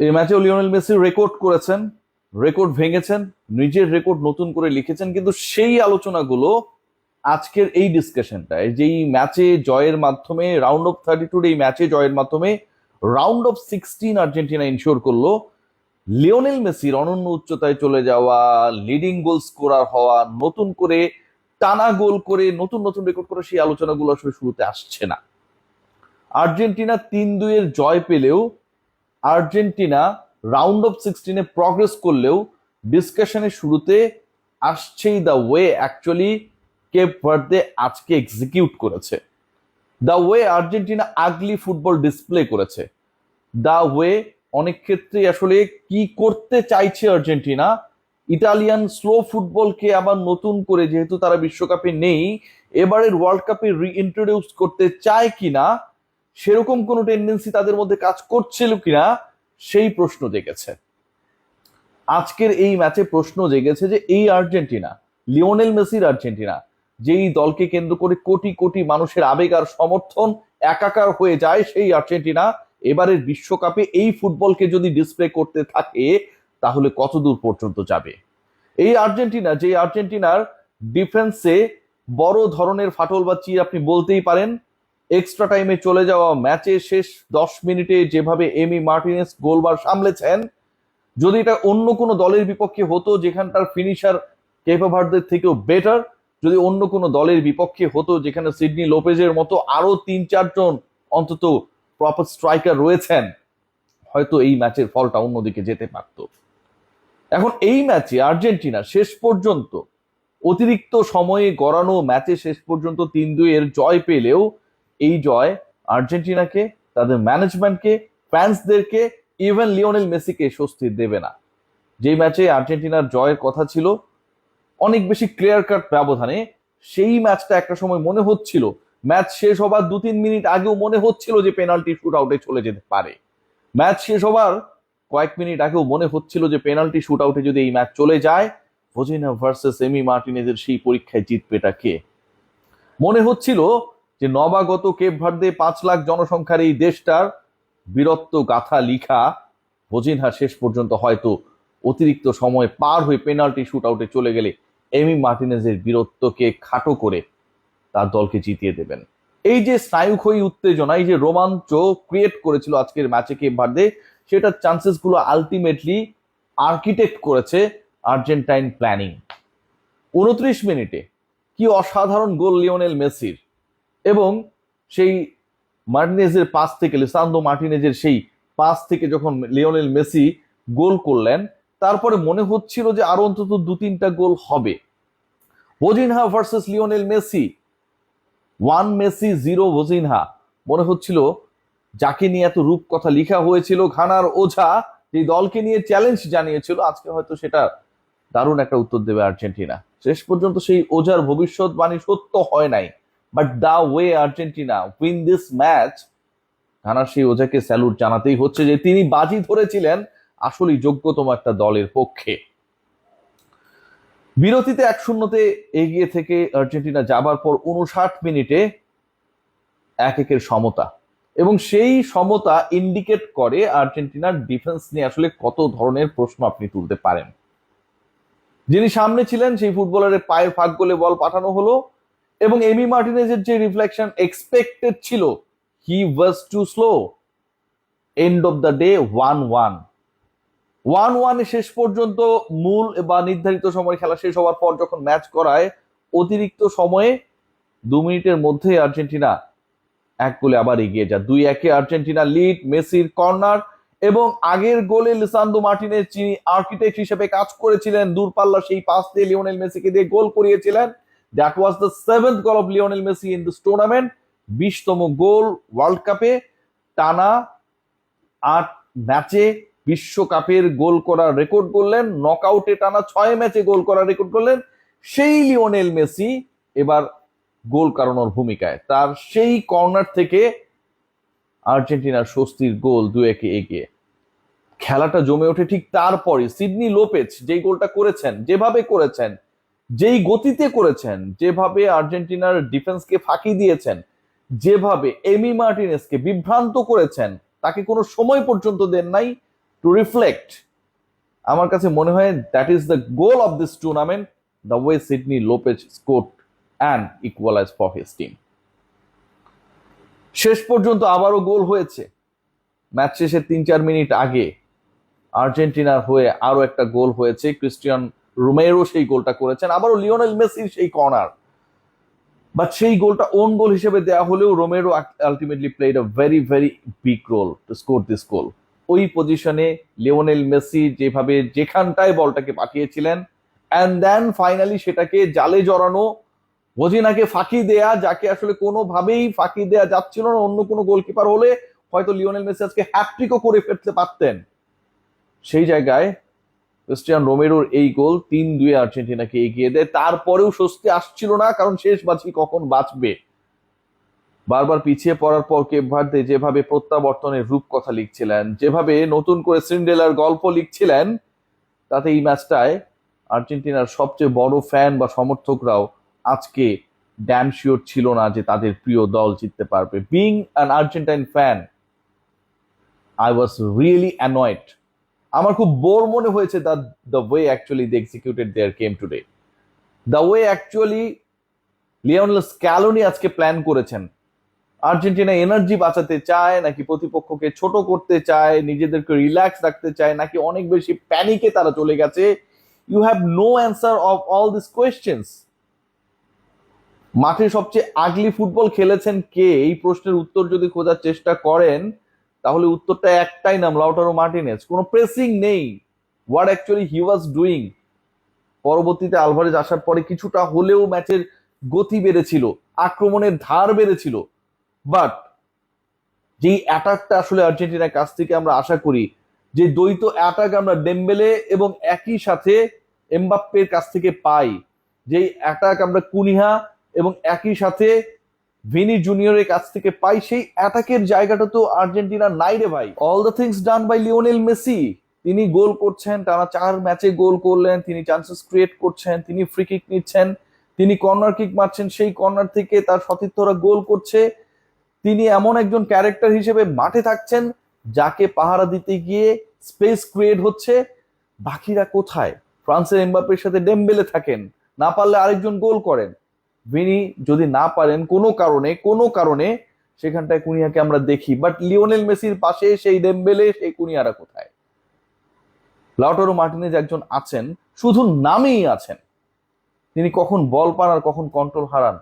এই ম্যাচেও Lionel Messi record করেছেন, রেকর্ড ভেঙেছেন, নিজের রেকর্ড নতুন করে লিখেছেন, কিন্তু সেই আলোচনাগুলো আজকের এই ডিসকাশনটায়, যেই ম্যাচে জয়ের মাধ্যমে রাউন্ড অফ 32 এই ম্যাচে জয়ের মাধ্যমে রাউন্ড অফ 16 আর্জেন্টিনা ইনশিওর করলো, লিওনেল মেসির অনন্য উচ্চতায় চলে যাওয়া, লিডিং গোল স্কোরার হওয়া, নতুন করে টানা গোল করে নতুন নতুন রেকর্ড করে, সেই আলোচনাগুলো আসলে শুরুতে আসছে না। আর্জেন্টিনা 3-2 জয় পেলেও, আর্জেন্টিনা রাউন্ড অফ 16 প্রগ্রেস করলেও ডিসকাশনের শুরুতে আসছেই the way actually Cape Verde আজকে এক্সিকিউট করেছে, the way Argentina ugly football display করেছে, দ্য ওয়ে অনেক ক্ষেত্রেই আসলে কি করতে চাইছে আর্জেন্টিনা, ইটালিয়ান স্লো ফুটবলকে আবার নতুন করে, যেহেতু তারা বিশ্বকাপে নেই, এবারের ওয়ার্ল্ড কাপে রিইন্ট্রোডিউস করতে চায় কিনা, সেরকম কোনো টেন্ডেন্সি তাদের মধ্যে কাজ করছিল কিনা, সেই প্রশ্ন জেগেছে। আজকের এই ম্যাচে প্রশ্ন জেগেছে যে এই আর্জেন্টিনা, লিওনেল মেসির আর্জেন্টিনা, যেই দলকে কেন্দ্র করে কোটি কোটি মানুষের আবেগ আর সমর্থন একাকার হয়ে যায়, সেই আর্জেন্টিনা এবারের বিশ্বকাপে এই ফুটবলকে যদি ডিসপ্লে করতে থাকে তাহলে কতদূর পর্যন্ত যাবে। এই আর্জেন্টিনা, যে আর্জেন্টিনার ডিফেন্সে বড় ধরনের ফাটল বা চির আপনি বলতেই পারেন, এক্সট্রা টাইমে চলে যাওয়া ম্যাচে শেষ 10 মিনিটে যেভাবে এমি মার্টিনেস গোলবার সামলেছেন, যদি এটা অন্য কোনো দলের বিপক্ষে হতো যেখানটার ফিনিশার কেপো ভার্দের থেকেও বেটার, যদি অন্য কোনো দলের বিপক্ষে হতো যেখানে সিডনি লোপেজের মতো আরো 3-4 জন অন্তত প্রপার স্ট্রাইকার রয়েছেন, হয়তো এই ম্যাচের ফলটা অন্যদিকে যেতে পারত। এখন এই ম্যাচে আর্জেন্টিনা শেষ পর্যন্ত অতিরিক্ত সময়ে গড়ানো ম্যাচে শেষ পর্যন্ত 3-2 জয় পেলেও, এই জয় আর্জেন্টিনাকে, তাদের ম্যানেজমেন্টকে, ফ্যান্সদেরকে, ইভেন লিওনেল মেসিকে স্বস্তি দেবে না। যে ম্যাচে আর্জেন্টিনার জয়ের কথা ছিল অনেক বেশি ক্লিয়ার কাট ব্যবধানে, সেই ম্যাচটা একটা সময় মনে হচ্ছিল, ম্যাচ শেষ হবার 2-3 মিনিট আগেও মনে হচ্ছিল যে পেনাল্টি শুট আউটে চলে যেতে পারে। ম্যাচ শেষ হবার কয়েক মিনিট আগেও মনে হচ্ছিল যে পেনাল্টি শুট আউটে যদি এই ম্যাচ চলে যায়, ভজিনা ভার্সেস এমি মার্টিনেজের সেই পরীক্ষায় জিতবেটা কে। মনে হচ্ছিল যে নবাগত কেপ ভার্দে 5 লাখ জনসংখ্যার এই দেশটার বীরত্ব গাথা লিখা ভজিনহা শেষ পর্যন্ত হয়তো অতিরিক্ত সময় পার হয়ে পেনাল্টি শুট আউটে চলে গেলে এমি মার্টিনেজের বীরত্বকে খাটো করে তার দলকে জিতিয়ে দেবেন। এই যে স্নায়ুক্ষয়ী উত্তেজনা, এই যে রোমাঞ্চ ক্রিয়েট করেছিল আজকের ম্যাচে কেপ ভার্দে, সেটার চান্সেস গুলো আলটিমেটলি আর্কিটেক্ট করেছে আর্জেন্টাইন প্ল্যানিং। 29 মিনিটে কি অসাধারণ গোল লিওনেল মেসির, এবং সেই মার্টিনেজের পাস থেকে, লিসান্দ্রো মার্টিনেজের সেই পাস থেকে যখন লিওনেল মেসি গোল করলেন, তারপরে মনে হচ্ছিল যে আরো অন্তত 2-3টা গোল হবে। ভজিনহা ভার্সেস লিওনেল মেসি, 1 মেসি 0 ভজিনহা। মনে হচ্ছিল যাকে নিয়ে এত রূপ কথা লিখা হয়েছিল, ঘানার ওঝা, যে দলকে নিয়ে চ্যালেঞ্জ জানিয়েছিল, আজকে হয়তো সেটা দারুণ একটা উত্তর দেবে আর্জেন্টিনা। শেষ পর্যন্ত সেই ওঝার ভবিষ্যৎবাণী সত্য হয় নাই, but the way Argentina win this match, ঘানার সেই ওঝাকে স্যালুট জানাতেই হচ্ছে যে তিনি বাজি ধরেছিলেন আসলেই যোগ্যতম একটা দলের পক্ষে। বিরতিতে 1-0 এগিয়ে থেকে আর্জেন্টিনা যাবার পর 59 মিনিটে 1-1 সমতা, এবং সেই সমতা ইন্ডিকেট করে আর্জেন্টিনার ডিফেন্স নিয়ে আসলে কত ধরনের প্রশ্ন আপনি তুলতে পারেন। যিনি সামনে ছিলেন সেই ফুটবলারের পায়ের ফাঁক গোলে বল পাঠানো হলো, এবং এমি মার্টিনেজের যে রিফ্লেকশন এক্সপেক্টেড ছিল, he was too slow. End of the day 1-1 শেষ পর্যন্ত মূল বা নির্ধারিত সময় খেলা শেষ হওয়ার পর যখন ম্যাচ করায়, অতিরিক্ত সময়ে 2 মিনিটের মধ্যে আর্জেন্টিনা 1 গোলে আবার এগিয়ে যায়। 2-1 আর্জেন্টিনা লিড, মেসির কর্নার, এবং আগের গোলে লিসান্দ্রো মার্টিনেজ, যিনি আর্কিটেক্ট হিসেবে কাজ করেছিলেন, দূরপাল্লা সেই পাস দিয়ে লিওনেল মেসিকে দিয়ে গোল করিয়েছিলেন। That was the 7th goal of Lionel Messi in this tournament. 20তম গোল ওয়ার্ল্ড কাপে, টানা 8 ম্যাচে বিশ্বকাপের গোল করার রেকর্ড করলেন, নকআউটে টানা 6 ম্যাচে গোল করার রেকর্ড করলেন সেই লিওনেল মেসি। এবার গোল কারণের ভূমিকায় তার সেই কর্নার থেকে আর্জেন্টিনার স্বস্তির গোল 2-1 এগিয়ে। খেলাটা জমে ওঠে ঠিক তারপরে সিডনি লোপেজ যেই গোলটা করেছেন, যেভাবে করেছেন, যেই গতিতে করেছেন, যেভাবে আর্জেন্টিনার ডিফেন্সকে ফাঁকি দিয়েছেন, যেভাবে এমি মার্টিনেজকে বিভ্রান্ত করেছেন, তাকে কোনো সময় পর্যন্ত দেন নাই, টু রিফ্লেক্ট। আমার কাছে মনে হয় that is the goal of this tournament, the way Sydney Lopez scored and equalise for his team. শেষ পর্যন্ত আবারও গোল হয়েছে। ম্যাচ শেষের 3-4 মিনিট আগে আর্জেন্টিনার হয়ে আরো একটা গোল হয়েছে, ক্রিস্টিয়ান রোমেরো সেই গোলটা করেছেন, আবারও লিওনেল মেসির সেই কর্নার, বাট সেই গোলটা ওন গোল হিসেবে দেওয়া হলেও Romero ultimately played a very very big role to score this goal. ওই পজিশনে লিওনেল মেসি যেভাবে যেখানটায় বলটাকে পাঠিয়েছিলেন, অ্যান্ড দেন ফাইনালি সেটাকে জালে জড়ানো, ওজিনাকে ফাঁকি দেয়া, যাকে আসলে কোনোভাবেই ফাঁকি দেয়া যাচ্ছিল না। অন্য কোনো গোলকিপার হলে হয়তো লিওনেল মেসি আজকে হ্যাটট্রিকও করে ফেলতে পারতেন। সেই জায়গায় ক্রিস্টিয়ান রোমেরোর এই গোল 3-2 আর্জেন্টিনাকে এগিয়ে দেয়। তারপরেও স্বস্তি আসছিল না, কারণ শেষ বাজি কখন বাঁচবে। বারবার পিছিয়ে পড়ার পর কেপ ভার্দে যেভাবে প্রত্যাবর্তনের রূপকথা লিখছিলেন, যেভাবে নতুন করে সিন্ডেলার গল্প লিখছিলেন, তাতে এই ম্যাচটায় আর্জেন্টিনার সবচেয়ে বড় ফ্যান বা সমর্থকরাও আজকে ড্যাম শিওর ছিল না যে তাদের প্রিয় দল জিততে পারবে। Being an Argentine fan, I was really annoyed. আমার খুব বোর মনে হয়েছে the way actually they executed their game today, the way actually Lionel Scaloni আজকে প্ল্যান করেছেন। আর্জেন্টিনা এনার্জি বাঁচাতে চায়, নাকি প্রতিপক্ষকে ছোট করতে চায়, নিজেদেরকে রিল্যাক্স রাখতে চায়, নাকি অনেক বেশি প্যানিকে তারা চলে গেছে? You have no answer of all this questions. মাঠে সবচেয়ে আগলি ফুটবল খেলেছেন কে, এই প্রশ্নের উত্তর যদি খোঁজার চেষ্টা করেন তাহলে উত্তরটা একটাই নাম, লাউটারো মার্টিনেজ। কোনো প্রেসিং নেই, what actually he was doing. পরবর্তীতে আলভারেজ আসার পরে কিছুটা হলেও ম্যাচের গতি বেড়েছিল, আক্রমণের ধার বেড়েছিল, বাট যেই অ্যাটাকটা আসলে আর্জেন্টিনার কাছ থেকে আমরা আশা করি, যে দ্বৈত অ্যাটাক আমরা ডেম্বেলে এবং একই সাথে এমবাপ্পের কাছ থেকে পাই, যেই অ্যাটাক আমরা কুনিহা এবং একই সাথে ভিনি জুনিয়রের কাছ থেকে পাই, সেই অ্যাটাকের জায়গাটা তো আর্জেন্টিনার নাই রে ভাই। All the things done by Lionel Messi. তিনি গোল করছেন, টানা 4 ম্যাচে গোল করলেন, তিনি চান্সেস ক্রিয়েট করছেন, তিনি ফ্রি কিক নিচ্ছেন, তিনি কর্নার কিক মারছেন, সেই কর্নার থেকে তার সতীর্থরা গোল করছে। তিনি এমন একজন ক্যারেক্টার হিসেবে মাঠে থাকছেন যাকে পাহারা দিতে গিয়ে স্পেস ক্রিয়েট হচ্ছে। বাকিরা কোথায়? ফ্রান্সের এমবাপ্পের সাথে ডেম্বেলে থাকেন, না পারলে আরেকজন গোল করেন। ভিনি যদি না পারেন কোনো কারণে সেখানটায় কুনিয়াকে আমরা দেখি, বাট লিওনেল মেসির পাশে সেই ডেম্বেলে, সেই কুনিয়ারা কোথায়? লাউটারো মার্টিনেজ একজন আছেন, শুধু নামেই আছেন। তিনি কখন বল পান আর কখন কন্ট্রোল হারান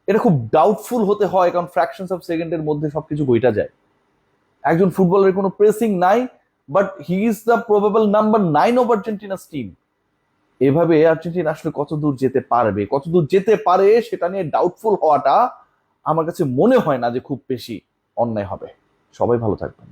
এটা খুব ডাউটফুল হতে হয়, কারণ ফ্র্যাকশনস অফ সেকেন্ডের মধ্যে সবকিছু বইটা যায়। একজন ফুটবলের কোনো প্রেসিং নাই, but he is the probable number 9 of Argentina's team. এভাবে আর্জেন্টিনা আসলে কতদূর যেতে পারবে, কতদূর যেতে পারে সেটা নিয়ে ডাউটফুল হওয়াটা আমার কাছে মনে হয় না যে খুব বেশি অন্যায় হবে। সবাই ভালো থাকবেন।